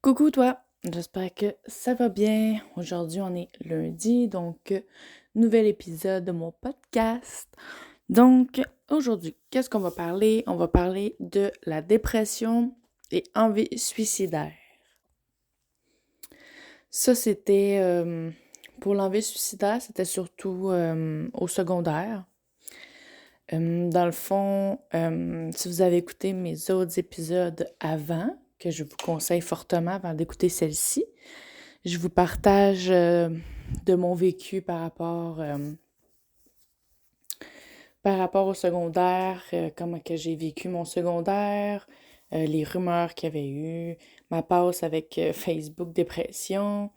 Coucou toi, j'espère que ça va bien. Aujourd'hui on est lundi, donc nouvel épisode de mon podcast. Donc aujourd'hui, qu'est-ce qu'on va parler? On va parler de la dépression et envie suicidaire. Ça c'était, pour l'envie suicidaire, c'était surtout au secondaire. Dans le fond, si vous avez écouté mes autres épisodes avant, que je vous conseille fortement avant d'écouter celle-ci, je vous partage de mon vécu par rapport au secondaire, comment que j'ai vécu mon secondaire, les rumeurs qu'il y avait eu, ma passe avec Facebook dépression,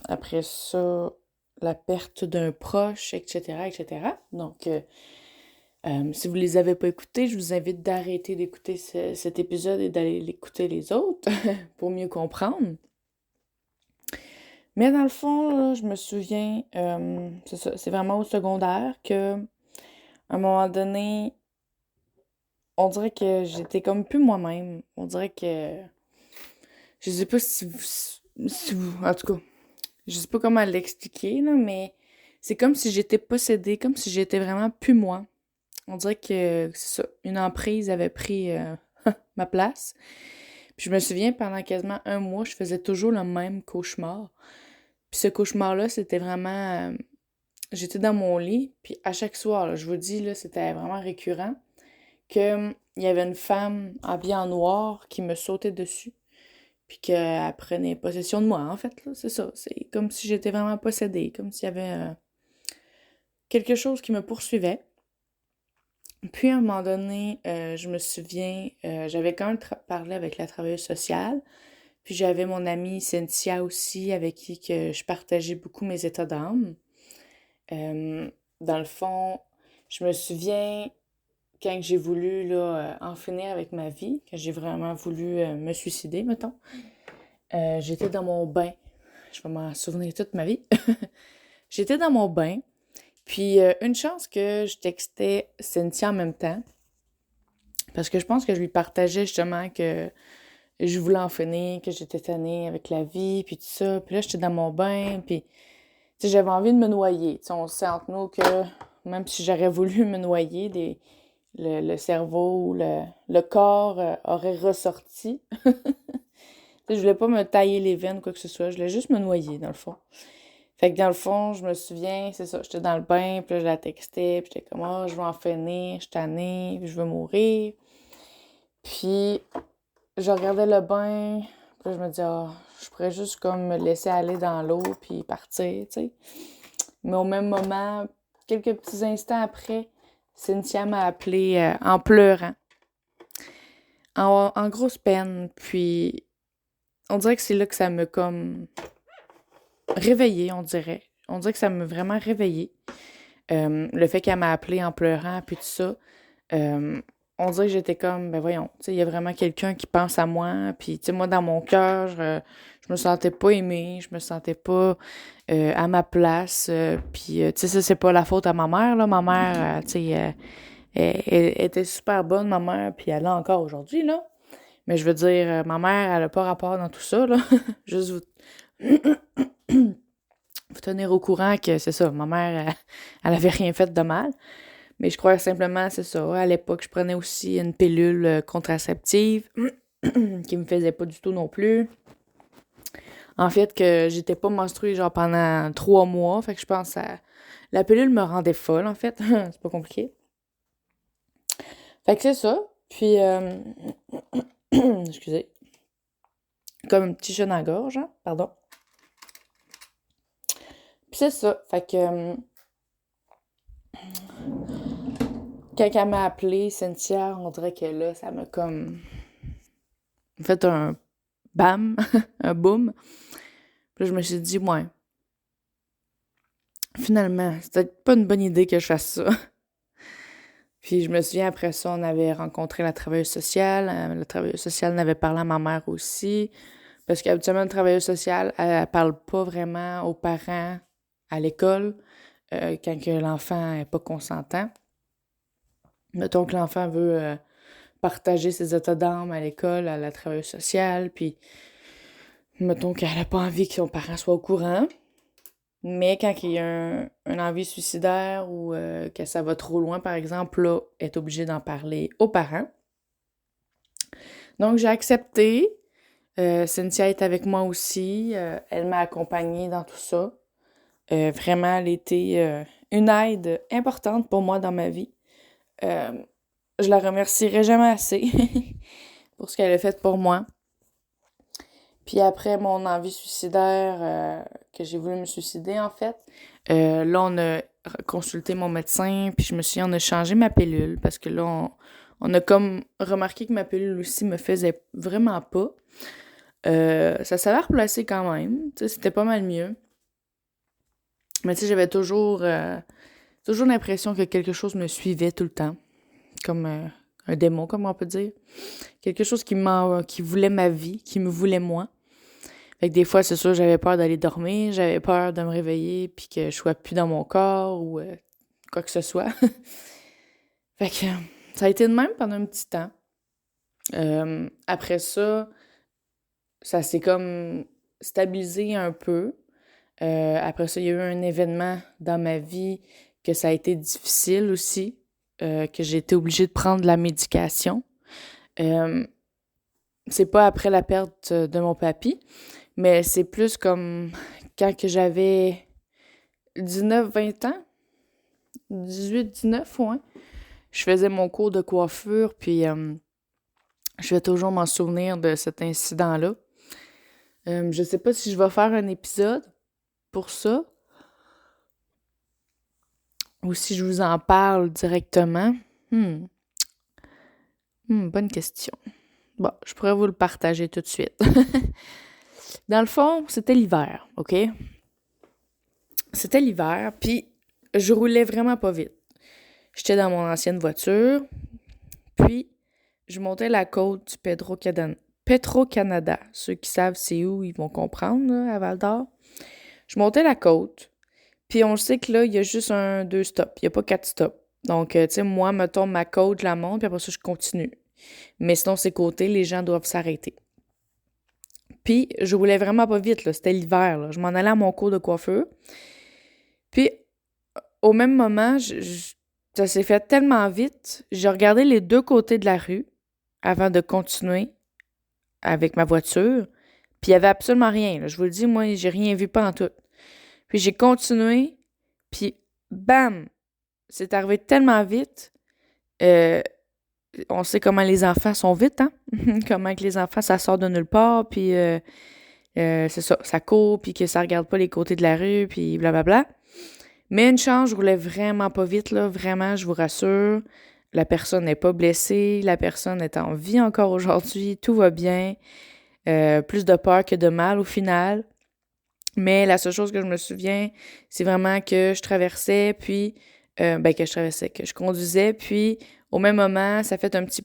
après ça, la perte d'un proche, etc., etc. Donc, si vous ne les avez pas écoutés, je vous invite d'arrêter d'écouter cet épisode et d'aller l'écouter les autres pour mieux comprendre. Mais dans le fond, là, je me souviens, c'est ça, c'est vraiment au secondaire que, à un moment donné, on dirait que j'étais comme plus moi-même. On dirait que, je sais pas si vous, en tout cas, je sais pas comment l'expliquer, là, mais c'est comme si j'étais possédée, comme si j'étais vraiment plus moi. On dirait que, c'est ça, une emprise avait pris ma place. Puis je me souviens, pendant quasiment un mois, je faisais toujours le même cauchemar. Puis ce cauchemar-là, c'était vraiment... j'étais dans mon lit, puis à chaque soir, là, je vous dis, là, c'était vraiment récurrent, que il y avait une femme habillée en noir qui me sautait dessus, puis qu'elle prenait possession de moi, en fait, là, c'est ça. C'est comme si j'étais vraiment possédée, comme s'il y avait quelque chose qui me poursuivait. Puis à un moment donné, je me souviens, j'avais quand même parlé avec la travailleuse sociale, puis j'avais mon amie Cynthia aussi, avec qui que je partageais beaucoup mes états d'âme. Euh, Dans le fond, je me souviens quand j'ai voulu là, en finir avec ma vie, quand j'ai vraiment voulu me suicider, mettons, j'étais dans mon bain. Je vais m'en souvenir toute ma vie. J'étais dans mon bain, puis une chance que je textais Cynthia en même temps, parce que je pense que je lui partageais justement que je voulais en finir, que j'étais tannée avec la vie, puis tout ça. Puis là, j'étais dans mon bain, puis tu sais, j'avais envie de me noyer. Tu sais, on sait entre nous que même si j'aurais voulu me noyer, le cerveau ou le corps aurait ressorti. Tu sais, je voulais pas me tailler les veines ou quoi que ce soit. Je voulais juste me noyer, dans le fond. Fait que dans le fond, je me souviens, c'est ça, j'étais dans le bain, puis là, je la textais, puis j'étais comme, oh, je veux en finir, je suis tannée, puis je veux mourir. Puis, je regardais le bain, puis là, je me disais, ah, je pourrais juste comme me laisser aller dans l'eau, puis partir, tu sais. Mais au même moment, quelques petits instants après, Cynthia m'a appelé en pleurant, en grosse peine. Puis on dirait que c'est là que ça me comme réveillée, on dirait. On dirait que ça m'a vraiment réveillée. Le fait qu'elle m'a appelé en pleurant, puis tout ça. euh, on dirait que j'étais comme, ben voyons, tu sais, il y a vraiment quelqu'un qui pense à moi. Puis, tu sais, moi, dans mon cœur, je me sentais pas aimée, je me sentais pas à ma place. Puis, tu sais, ça, c'est pas la faute à ma mère, là. Ma mère, tu sais, elle était super bonne, ma mère, puis elle l'a encore aujourd'hui, là. Mais je veux dire, ma mère, elle a pas rapport dans tout ça, là. Juste vous tenir au courant que c'est ça, ma mère, elle avait rien fait de mal. Mais je crois simplement, c'est ça. À l'époque, je prenais aussi une pilule contraceptive qui me faisait pas du tout non plus. En fait, que j'étais pas menstruée genre pendant 3 mois. Fait que je pense que la pilule me rendait folle, en fait. C'est pas compliqué. Fait que c'est ça. Puis, excusez, comme un petit chat dans la gorge, hein? Pardon. Puis c'est ça. Fait que quand elle m'a appelé Cynthia, on dirait que là, ça m'a comme fait un bam, un boom. Puis là, je me suis dit, ouais, finalement, c'est peut-être pas une bonne idée que je fasse ça. Puis je me souviens, après ça, on avait rencontré la travailleuse sociale. La travailleuse sociale en avait parlé à ma mère aussi. Parce qu'habituellement, le travailleuse sociale, elle parle pas vraiment aux parents à l'école quand que l'enfant est pas consentant. Mettons que l'enfant veut partager ses états d'âme à l'école, à la travailleuse sociale, puis Mettons qu'elle a pas envie que son parent soit au courant. Mais quand il y a un envie suicidaire ou que ça va trop loin, par exemple, là, elle est obligée d'en parler aux parents. Donc, j'ai accepté. Cynthia est avec moi aussi. Elle m'a accompagnée dans tout ça. Vraiment, elle était une aide importante pour moi dans ma vie. Euh, je la remercierai jamais assez pour ce qu'elle a fait pour moi. Puis après mon envie suicidaire, que j'ai voulu me suicider en fait, là on a consulté mon médecin, puis je me suis dit, on a changé ma pilule, parce que là on a comme remarqué que ma pilule aussi me faisait vraiment pas. Ça s'avère replacé quand même, tu sais, c'était pas mal mieux. Mais tu sais, j'avais toujours l'impression que quelque chose me suivait tout le temps, comme un démon, comme on peut dire. Quelque chose qui voulait ma vie, qui me voulait moi. Fait que des fois, c'est sûr, j'avais peur d'aller dormir, j'avais peur de me réveiller puis que je sois plus dans mon corps ou quoi que ce soit. Fait que ça a été de même pendant un petit temps. Après ça, ça s'est comme stabilisé un peu. Après ça, il y a eu un événement dans ma vie que ça a été difficile aussi, que j'ai été obligée de prendre de la médication. Euh, c'est pas après la perte de mon papy, mais c'est plus comme quand que j'avais 19-20 ans, 18-19, ouais. Je faisais mon cours de coiffure, puis je vais toujours m'en souvenir de cet incident-là. Je sais pas si je vais faire un épisode pour ça, ou si je vous en parle directement. Bonne question. Bon, je pourrais vous le partager tout de suite. Dans le fond, c'était l'hiver, OK? C'était l'hiver, puis je roulais vraiment pas vite. J'étais dans mon ancienne voiture, puis je montais la côte du Petro-Canada. Ceux qui savent c'est où, ils vont comprendre, là, à Val-d'Or. Je montais la côte, puis on sait que là, il y a juste deux stops. Il n'y a pas 4 stops. Donc, tu sais, moi, mettons ma côte, je la monte, puis après ça, je continue. Mais sinon, ces côtés, les gens doivent s'arrêter. Puis, je roulais vraiment pas vite, là. C'était l'hiver, là. Je m'en allais à mon cours de coiffure. Puis, au même moment, ça s'est fait tellement vite, j'ai regardé les deux côtés de la rue avant de continuer avec ma voiture. Puis il y avait absolument rien, là. Je vous le dis, moi, j'ai rien vu pas en tout. Puis j'ai continué, puis bam! C'est arrivé tellement vite. Euh, on sait comment les enfants sont vite, hein? Comment que les enfants, ça sort de nulle part, puis c'est ça court, puis que ça regarde pas les côtés de la rue, puis blablabla. Mais une chance, je roulais vraiment pas vite, là. Vraiment, je vous rassure. La personne n'est pas blessée. La personne est en vie encore aujourd'hui. Tout va bien. Plus de peur que de mal au final. Mais la seule chose que je me souviens, c'est vraiment que je traversais, puis... que je conduisais, puis au même moment, ça fait un petit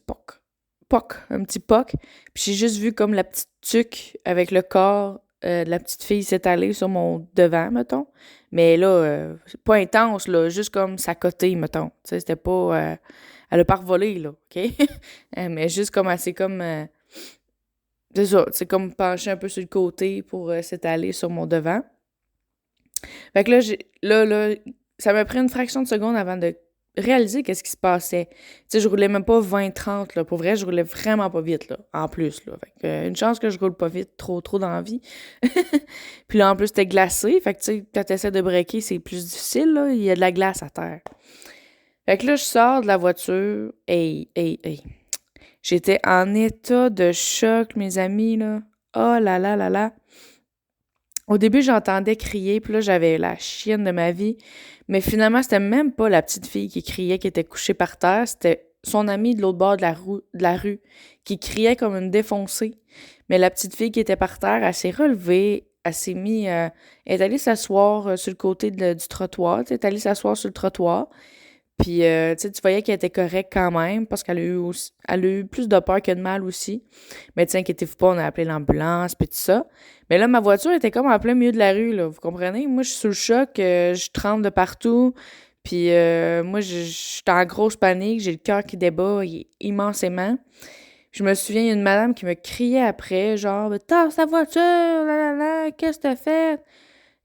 un petit poc. Puis j'ai juste vu comme la petite tuque avec le corps de la petite fille s'étaler sur mon devant, mettons. Mais là, pas intense, là, juste comme sa côté, mettons. Tu sais, c'était pas... elle a pas revolé, là, OK? Mais juste comme assez comme... c'est ça, c'est comme penché un peu sur le côté pour s'étaler sur mon devant. Fait que là, ça m'a pris une fraction de seconde avant de réaliser qu'est-ce qui se passait. Tu sais, je roulais même pas 20-30, là. Pour vrai, je roulais vraiment pas vite, là. En plus, là. Fait que, une chance que je roule pas vite, trop dans la vie. Puis là, en plus, c'était glacé. Fait que, tu sais, quand t'essaies de breaker, c'est plus difficile, là. Il y a de la glace à terre. Fait que là, je sors de la voiture. Hey. J'étais en état de choc, mes amis, là. Oh là là là là. Au début, j'entendais crier, puis là, j'avais la chienne de ma vie. Mais finalement, c'était même pas la petite fille qui criait, qui était couchée par terre. C'était son amie de l'autre bord de la rue qui criait comme une défoncée. Mais la petite fille qui était par terre, elle s'est relevée, elle s'est mis... elle est allée s'asseoir sur le côté du trottoir. Elle est allée s'asseoir sur le trottoir. Puis, tu voyais qu'elle était correcte quand même, parce qu'elle elle a eu plus de peur que de mal aussi. Mais inquiétez-vous pas, on a appelé l'ambulance, puis tout ça. Mais là, ma voiture était comme en plein milieu de la rue, là, vous comprenez? Moi, je suis sous le choc, je tremble de partout. Puis, moi, je suis en grosse panique, j'ai le cœur qui débat immensément. Je me souviens, il y a une madame qui me criait après, genre, tasse ta voiture, là, là, là, qu'est-ce que t'as fait?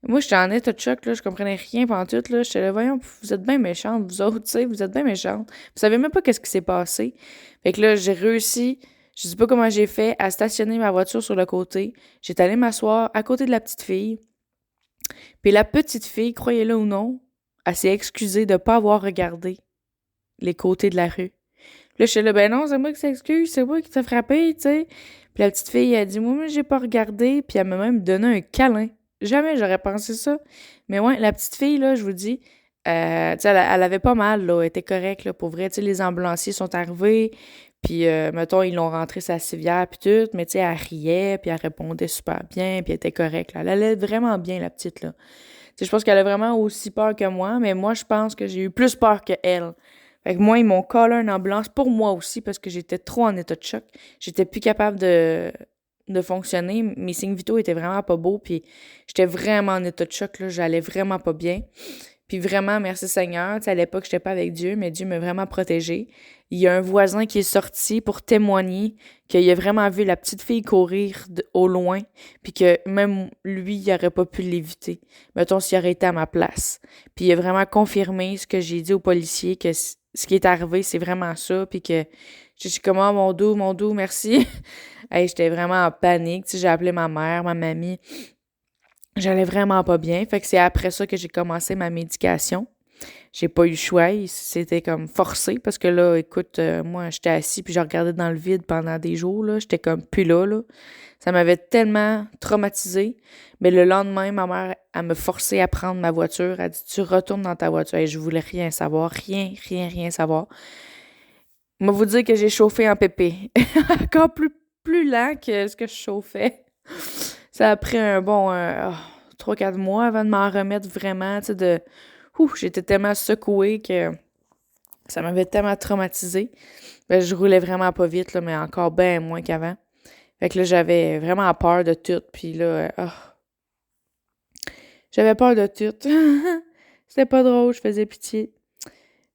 Moi, j'étais en état de choc, là, je comprenais rien pendant tout, là. J'étais là, voyons, vous êtes bien méchantes, vous autres, tu sais, vous êtes bien méchantes. Vous savez même pas qu'est-ce qui s'est passé. Fait que là, j'ai réussi, je sais pas comment j'ai fait, à stationner ma voiture sur le côté. J'étais allée m'asseoir à côté de la petite fille. Puis la petite fille, croyez-le ou non, elle s'est excusée de pas avoir regardé les côtés de la rue. Puis là, je suis là, ben non, c'est moi qui s'excuse, c'est moi qui t'ai frappé, tu sais. Puis la petite fille, elle a dit, moi, j'ai pas regardé, puis elle m'a même donné un câlin. Jamais j'aurais pensé ça. Mais ouais, la petite fille, là, je vous dis, tu sais, elle avait pas mal, là, elle était correcte, là, pour vrai. Tu sais, les ambulanciers sont arrivés, puis, mettons, ils l'ont rentrée sa civière, puis tout, mais tu sais, elle riait, puis elle répondait super bien, puis elle était correcte, là. Elle allait vraiment bien, la petite, là. Tu sais, je pense qu'elle a vraiment aussi peur que moi, mais moi, je pense que j'ai eu plus peur que elle. Fait que moi, ils m'ont collé une ambulance pour moi aussi parce que j'étais trop en état de choc. J'étais plus capable de fonctionner. Mes signes vitaux étaient vraiment pas beaux, puis j'étais vraiment en état de choc, là. J'allais vraiment pas bien. Puis vraiment, merci Seigneur. Tu sais, à l'époque, j'étais pas avec Dieu, mais Dieu m'a vraiment protégée. Il y a un voisin qui est sorti pour témoigner qu'il a vraiment vu la petite fille courir au loin, puis que même lui, il aurait pas pu l'éviter. Mettons, s'il aurait été à ma place. Puis il a vraiment confirmé ce que j'ai dit aux policiers, que ce qui est arrivé, c'est vraiment ça, puis que je suis comme, oh, mon dos, merci. Hey, j'étais vraiment en panique. Tu sais, j'ai appelé ma mère, ma mamie. J'allais vraiment pas bien. Fait que c'est après ça que j'ai commencé ma médication. J'ai pas eu le choix. C'était comme forcé parce que là, écoute, moi, j'étais assis puis je regardais dans le vide pendant des jours, là. J'étais comme plus là, là. Ça m'avait tellement traumatisée. Mais le lendemain, ma mère, elle me forçait à prendre ma voiture. Elle dit, tu retournes dans ta voiture. Et je voulais rien savoir. Rien, rien, rien savoir. Moi, vous dire que j'ai chauffé en pépé. Encore plus lent que ce que je chauffais. Ça a pris un bon 3-4 mois avant de m'en remettre vraiment, tu sais, j'étais tellement secouée que ça m'avait tellement traumatisée. Ben, je roulais vraiment pas vite, là, mais encore bien moins qu'avant. Fait que là, j'avais vraiment peur de tout, puis là, j'avais peur de tout. C'était pas drôle, je faisais pitié.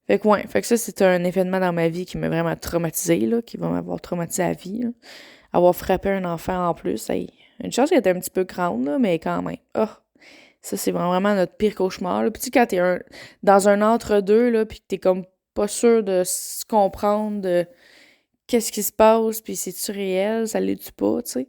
Fait que ouais, fait que ça, c'était un événement dans ma vie qui m'a vraiment traumatisée, là, qui va m'avoir traumatisé à vie, là. Avoir frappé un enfant en plus, hey, une chose qui était un petit peu grande, là, mais quand même. Oh, ça, c'est vraiment notre pire cauchemar, là. Puis tu sais, quand dans un entre-deux, là, puis que t'es comme pas sûr de se comprendre de qu'est-ce qui se passe, puis c'est-tu réel, ça l'est-tu pas, tu sais.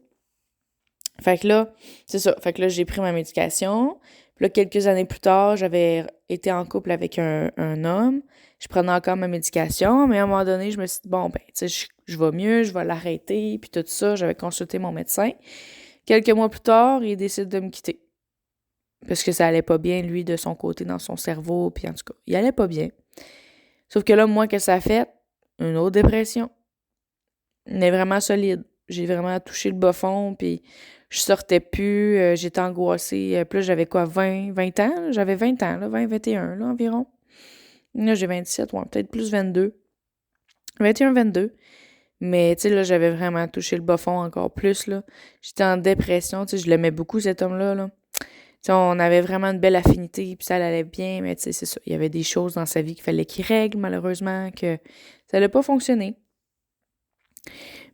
Fait que là, c'est ça. Fait que là, j'ai pris ma médication. Puis là, quelques années plus tard, j'avais été en couple avec un homme. Je prenais encore ma médication, mais à un moment donné, je me suis dit, bon, ben, tu sais, je vais mieux, je vais l'arrêter, puis tout ça. J'avais consulté mon médecin. Quelques mois plus tard, il décide de me quitter. Parce que ça allait pas bien, lui, de son côté, dans son cerveau, puis en tout cas, il allait pas bien. Sauf que là, moi, qu'est-ce que ça a fait? Une autre dépression. Mais vraiment solide. J'ai vraiment touché le bas fond, puis je sortais plus, j'étais angoissée. Puis là, j'avais quoi, 20 ans? J'avais 20 ans, là, 21 là, environ. Là, j'ai 27, ouais, peut-être plus 22. 21, 22. Mais, tu sais, là, j'avais vraiment touché le bas fond encore plus, là. J'étais en dépression, tu sais, je l'aimais beaucoup, cet homme-là, là. Tu sais, on avait vraiment une belle affinité, puis ça allait bien, mais tu sais, c'est ça. Il y avait des choses dans sa vie qu'il fallait qu'il règle, malheureusement, que ça n'allait pas fonctionner.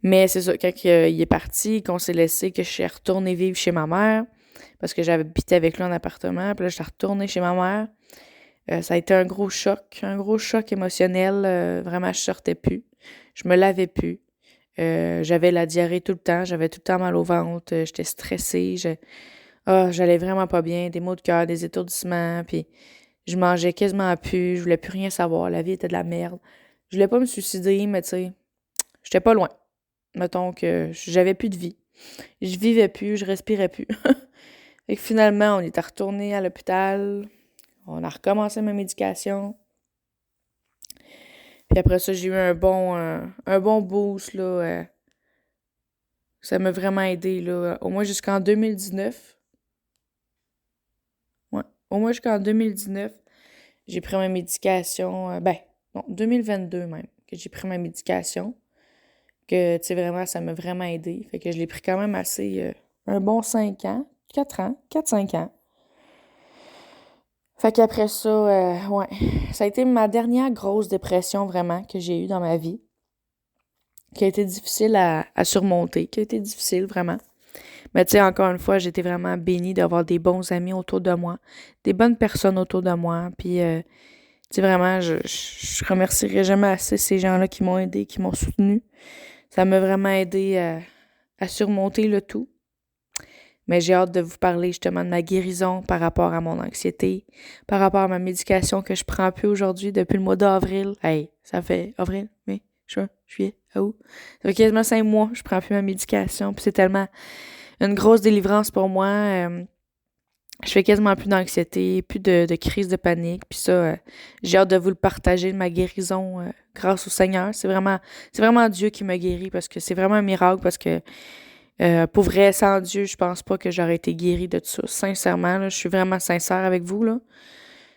Mais c'est ça, quand il est parti, qu'on s'est laissé, que je suis retournée vivre chez ma mère, parce que j'avais habité avec lui en appartement, puis là, je suis retournée chez ma mère. Ça a été un gros choc émotionnel. Vraiment, je sortais plus. Je me lavais plus. J'avais la diarrhée tout le temps, j'avais tout le temps mal au ventre, j'étais stressée, j'allais vraiment pas bien, des maux de cœur, des étourdissements, puis je mangeais quasiment plus, je voulais plus rien savoir, la vie était de la merde. Je voulais pas me suicider, mais tu sais, j'étais pas loin. Mettons que j'avais plus de vie. Je vivais plus, je respirais plus. Et que finalement, on était retourné à l'hôpital, on a recommencé ma médication. Puis après ça, j'ai eu un bon boost, là. Ça m'a vraiment aidé, là. Au moins jusqu'en 2019. Ouais. Au moins jusqu'en 2019, j'ai pris ma médication. Non, 2022 même, que j'ai pris ma médication. Que, tu sais, vraiment, ça m'a vraiment aidé. Fait que je l'ai pris quand même assez, un bon 5 ans, 4 ans, 4-5 ans. Fait qu'après ça, ouais, ça a été ma dernière grosse dépression vraiment que j'ai eue dans ma vie. qui a été difficile à surmonter, qui a été difficile vraiment. Mais tu sais, encore une fois, j'étais vraiment bénie d'avoir des bons amis autour de moi, des bonnes personnes autour de moi. Puis, tu sais, vraiment, je remercierai jamais assez ces gens-là qui m'ont aidé, qui m'ont soutenu. Ça m'a vraiment aidé à surmonter le tout. Mais j'ai hâte de vous parler justement de ma guérison par rapport à mon anxiété, par rapport à ma médication que je prends plus aujourd'hui depuis le mois d'avril. Hey, ça fait avril, mai, juin, juillet, août. Ça fait quasiment 5 mois que je prends plus ma médication. Puis c'est tellement une grosse délivrance pour moi. Je fais quasiment plus d'anxiété, plus de crise de panique. Puis ça, j'ai hâte de vous le partager, de ma guérison grâce au Seigneur. C'est vraiment Dieu qui m'a guéri parce que c'est vraiment un miracle parce que pour vrai, sans Dieu, je pense pas que j'aurais été guérie de tout ça. Sincèrement, là, je suis vraiment sincère avec vous, là.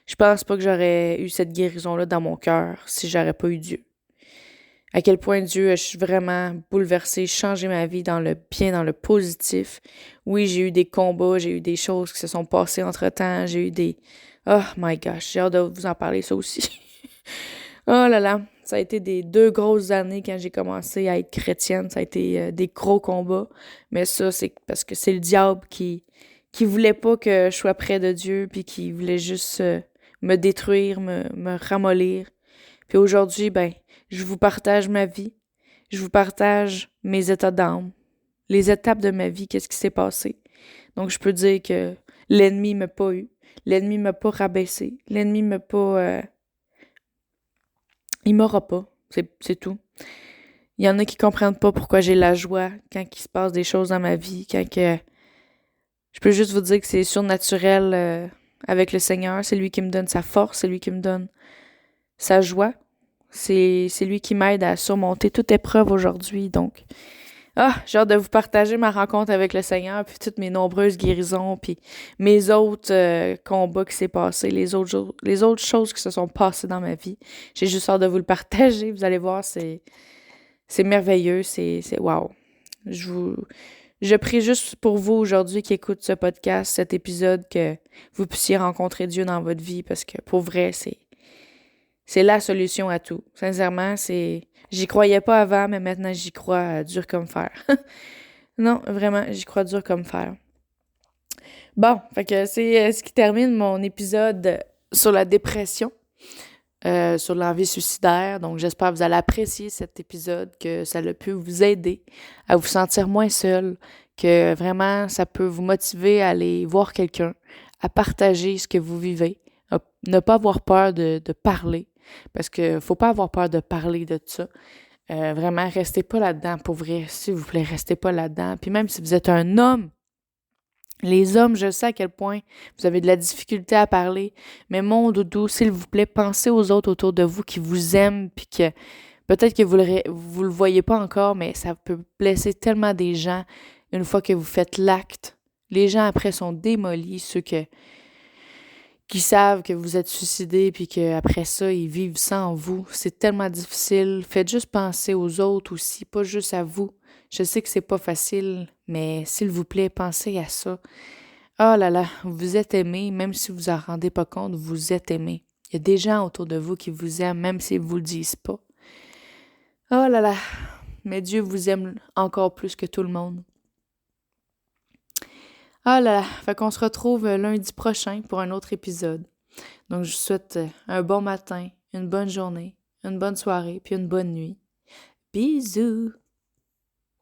Je pense pas que j'aurais eu cette guérison-là dans mon cœur si j'aurais pas eu Dieu. À quel point Dieu a vraiment bouleversé, changé ma vie dans le bien, dans le positif. Oui, j'ai eu des combats, j'ai eu des choses qui se sont passées entre-temps, j'ai eu des... Oh my gosh, j'ai hâte de vous en parler, ça aussi. Oh là là, ça a été des 2 grosses années quand j'ai commencé à être chrétienne. Ça a été des gros combats. Mais ça, c'est parce que c'est le diable qui voulait pas que je sois près de Dieu, puis qui voulait juste me détruire, me ramollir. Puis aujourd'hui, ben, je vous partage ma vie. Je vous partage mes états d'âme. Les étapes de ma vie, qu'est-ce qui s'est passé. Donc, je peux dire que l'ennemi m'a pas eu. L'ennemi m'a pas rabaissé. L'ennemi m'a pas... il m'aura pas. C'est tout. Il y en a qui comprennent pas pourquoi j'ai la joie quand il se passe des choses dans ma vie, quand que... Je peux juste vous dire que c'est surnaturel avec le Seigneur. C'est lui qui me donne sa force, c'est lui qui me donne sa joie. C'est lui qui m'aide à surmonter toute épreuve aujourd'hui. Donc, j'ai hâte de vous partager ma rencontre avec le Seigneur, puis toutes mes nombreuses guérisons, puis mes autres combats qui s'est passé, les autres choses qui se sont passées dans ma vie. J'ai juste hâte de vous le partager. Vous allez voir, c'est merveilleux, c'est wow. Je prie juste pour vous aujourd'hui qui écoutez ce podcast, cet épisode, que vous puissiez rencontrer Dieu dans votre vie, parce que pour vrai, c'est la solution à tout. Sincèrement, j'y croyais pas avant, mais maintenant j'y crois dur comme fer. Non, vraiment, j'y crois dur comme fer. Bon, fait que c'est ce qui termine mon épisode sur la dépression, sur l'envie suicidaire. Donc, j'espère que vous allez apprécier cet épisode, que ça a pu vous aider à vous sentir moins seul, que vraiment ça peut vous motiver à aller voir quelqu'un, à partager ce que vous vivez, à ne pas avoir peur de parler, parce que faut pas avoir peur de parler de ça. Vraiment, restez pas là-dedans, pour vrai, s'il vous plaît, restez pas là-dedans. Puis même si vous êtes un homme, les hommes, je sais à quel point vous avez de la difficulté à parler, mais mon doudou, s'il vous plaît, pensez aux autres autour de vous qui vous aiment, puis que peut-être que vous le voyez pas encore, mais ça peut blesser tellement des gens une fois que vous faites l'acte. Les gens après sont démolis, ceux qui savent que vous êtes suicidé, puis qu'après ça, ils vivent sans vous. C'est tellement difficile. Faites juste penser aux autres aussi, pas juste à vous. Je sais que c'est pas facile, mais s'il vous plaît, pensez à ça. Oh là là, vous êtes aimé, même si vous en rendez pas compte, vous êtes aimé. Il y a des gens autour de vous qui vous aiment, même s'ils vous le disent pas. Oh là là, mais Dieu vous aime encore plus que tout le monde. Ah là là, fait qu'on se retrouve lundi prochain pour un autre épisode. Donc, je vous souhaite un bon matin, une bonne journée, une bonne soirée, puis une bonne nuit. Bisous!